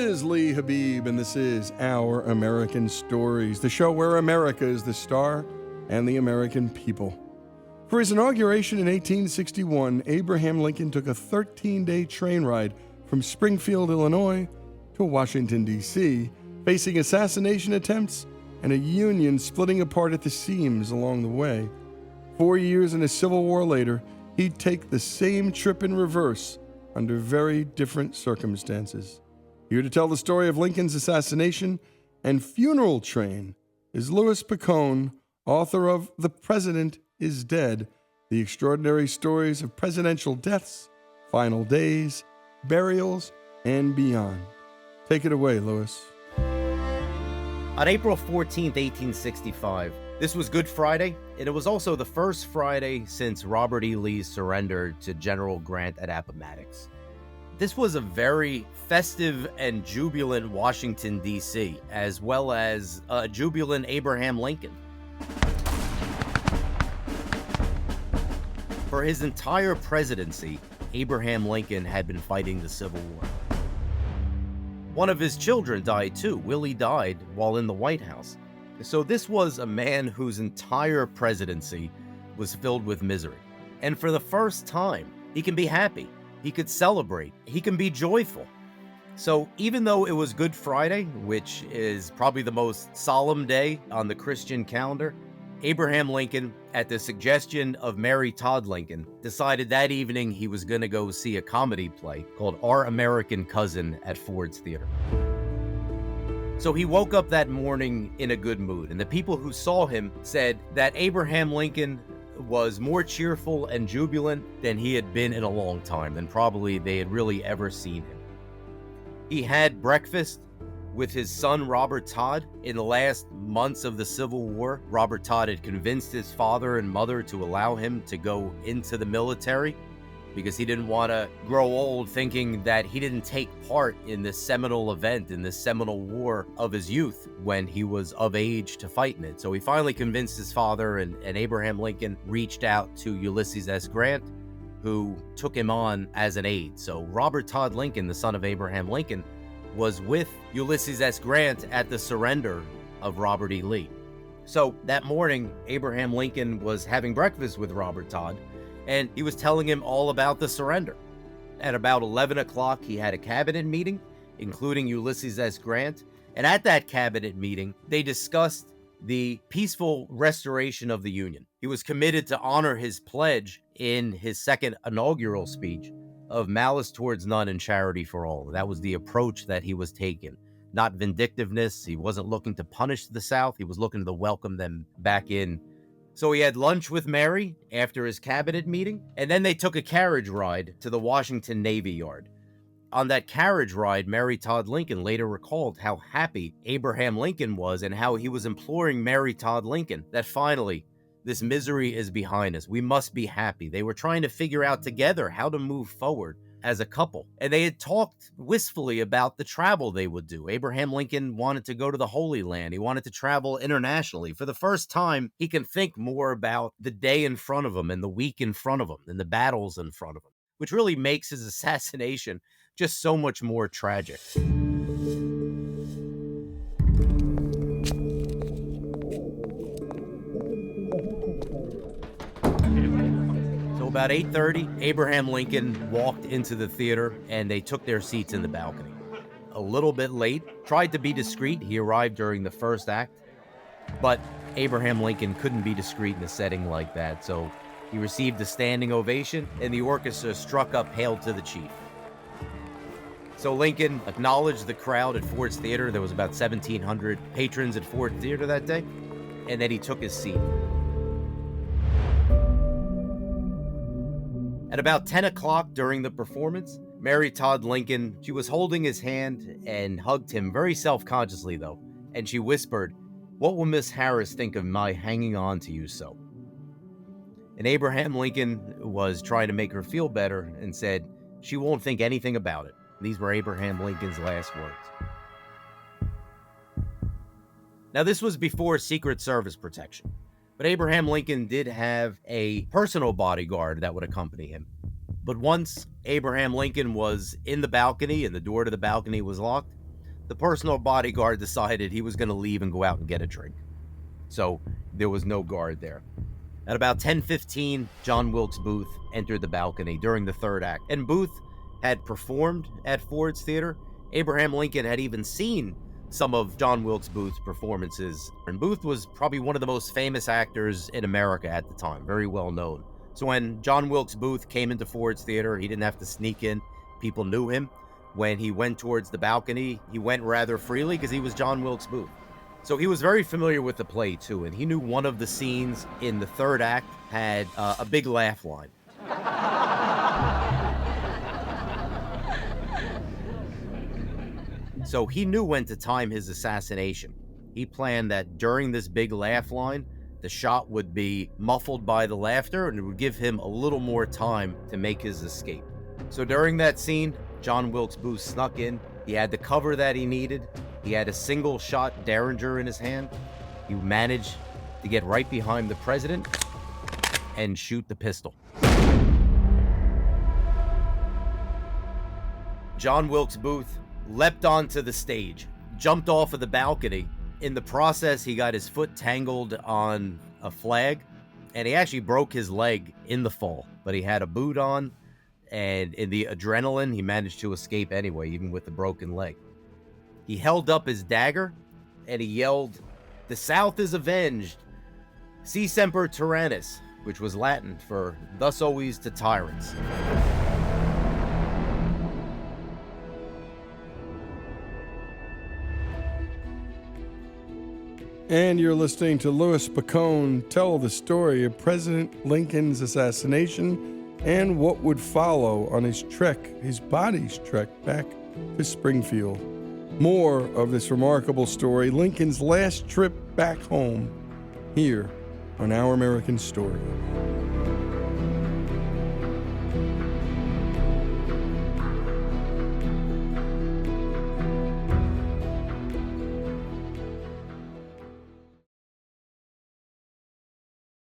is Lee Habib, and this is Our American Stories, the show where America is the star and the American people. For his inauguration in 1861, Abraham Lincoln took a 13-day train ride from Springfield, Illinois, to Washington, D.C., facing assassination attempts and a Union splitting apart at the seams along the way. 4 years and a Civil War later, he'd take the same trip in reverse under very different circumstances. Here to tell the story of Lincoln's assassination and funeral train is Louis Picone, author of The President is Dead, The Extraordinary Stories of Presidential Deaths, Final Days, Burials, and Beyond. Take it away, Louis. On April 14th, 1865, this was Good Friday, and it was also the first Friday since Robert E. Lee's surrender to General Grant at Appomattox. This was a very festive and jubilant Washington, D.C., as well as a jubilant Abraham Lincoln. For his entire presidency, Abraham Lincoln had been fighting the Civil War. One of his children died too. Willie died while in the White House. So this was a man whose entire presidency was filled with misery. And for the first time, he can be happy. He could celebrate. He can be joyful. So even though it was Good Friday, which is probably the most solemn day on the Christian calendar, Abraham Lincoln, at the suggestion of Mary Todd Lincoln, decided that evening he was going to go see a comedy play called Our American Cousin at Ford's Theater. So he woke up that morning in a good mood, and the people who saw him said that Abraham Lincoln was more cheerful and jubilant than he had been in a long time, than probably they had really ever seen him. He had breakfast with his son, Robert Todd. In the last months of the Civil War, Robert Todd had convinced his father and mother to allow him to go into the military because he didn't want to grow old thinking that he didn't take part in this seminal event, in this seminal war of his youth when he was of age to fight in it. So he finally convinced his father, and Abraham Lincoln reached out to Ulysses S. Grant, who took him on as an aide. So Robert Todd Lincoln, the son of Abraham Lincoln, was with Ulysses S. Grant at the surrender of Robert E. Lee. So that morning, Abraham Lincoln was having breakfast with Robert Todd, and he was telling him all about the surrender. At about 11 o'clock, he had a cabinet meeting, including Ulysses S. Grant, and at that cabinet meeting, they discussed the peaceful restoration of the Union. He was committed to honor his pledge in his second inaugural speech of malice towards none and charity for all. That was the approach that he was taking. Not vindictiveness. He wasn't looking to punish the South. He was looking to welcome them back in. So he had lunch with Mary after his cabinet meeting, and then they took a carriage ride to the Washington Navy Yard. On that carriage ride, Mary Todd Lincoln later recalled how happy Abraham Lincoln was and how he was imploring Mary Todd Lincoln that finally, this misery is behind us. We must be happy. They were trying to figure out together how to move forward as a couple. And they had talked wistfully about the travel they would do. Abraham Lincoln wanted to go to the Holy Land. He wanted to travel internationally. For the first time, he can think more about the day in front of him and the week in front of him and the battles in front of him, which really makes his assassination just so much more tragic. About 8:30, Abraham Lincoln walked into the theater and they took their seats in the balcony. A little bit late, tried to be discreet. He arrived during the first act, but Abraham Lincoln couldn't be discreet in a setting like that, so he received a standing ovation and the orchestra struck up Hail to the Chief. So Lincoln acknowledged the crowd at Ford's Theater. There was about 1,700 patrons at Ford Theater that day, and then he took his seat. At about 10 o'clock during the performance, Mary Todd Lincoln, she was holding his hand and hugged him very self-consciously though, and she whispered, "What will Miss Harris think of my hanging on to you so?" And Abraham Lincoln was trying to make her feel better and said, "She won't think anything about it." These were Abraham Lincoln's last words. Now this was before Secret Service protection. But Abraham Lincoln did have a personal bodyguard that would accompany him. But once Abraham Lincoln was in the balcony and the door to the balcony was locked, the personal bodyguard decided he was going to leave and go out and get a drink. So there was no guard there. At about 10:15, John Wilkes Booth entered the balcony during the third act, and Booth had performed at Ford's Theater. Abraham Lincoln had even seen some of John Wilkes Booth's performances, and Booth was probably one of the most famous actors in America at the time, very well known. So when John Wilkes Booth came into Ford's Theater, he didn't have to sneak in. People knew him. When he went towards the balcony, he went rather freely because he was John Wilkes Booth. So he was very familiar with the play too, and he knew one of the scenes in the third act had a big laugh line. So he knew when to time his assassination. He planned that during this big laugh line, the shot would be muffled by the laughter, and it would give him a little more time to make his escape. So during that scene, John Wilkes Booth snuck in. He had the cover that he needed. He had a single-shot Derringer in his hand. He managed to get right behind the president and shoot the pistol. John Wilkes Booth leapt onto the stage, jumped off of the balcony. In the process, he got his foot tangled on a flag, and he actually broke his leg in the fall, but he had a boot on, and in the adrenaline, he managed to escape anyway, even with the broken leg. He held up his dagger, and he yelled, "The South is avenged! Si semper tyrannis," which was Latin for "thus always to tyrants." And you're listening to Louis Picone tell the story of President Lincoln's assassination and what would follow on his body's trek back to Springfield. More of this remarkable story, Lincoln's last trip back home, here on Our American Story.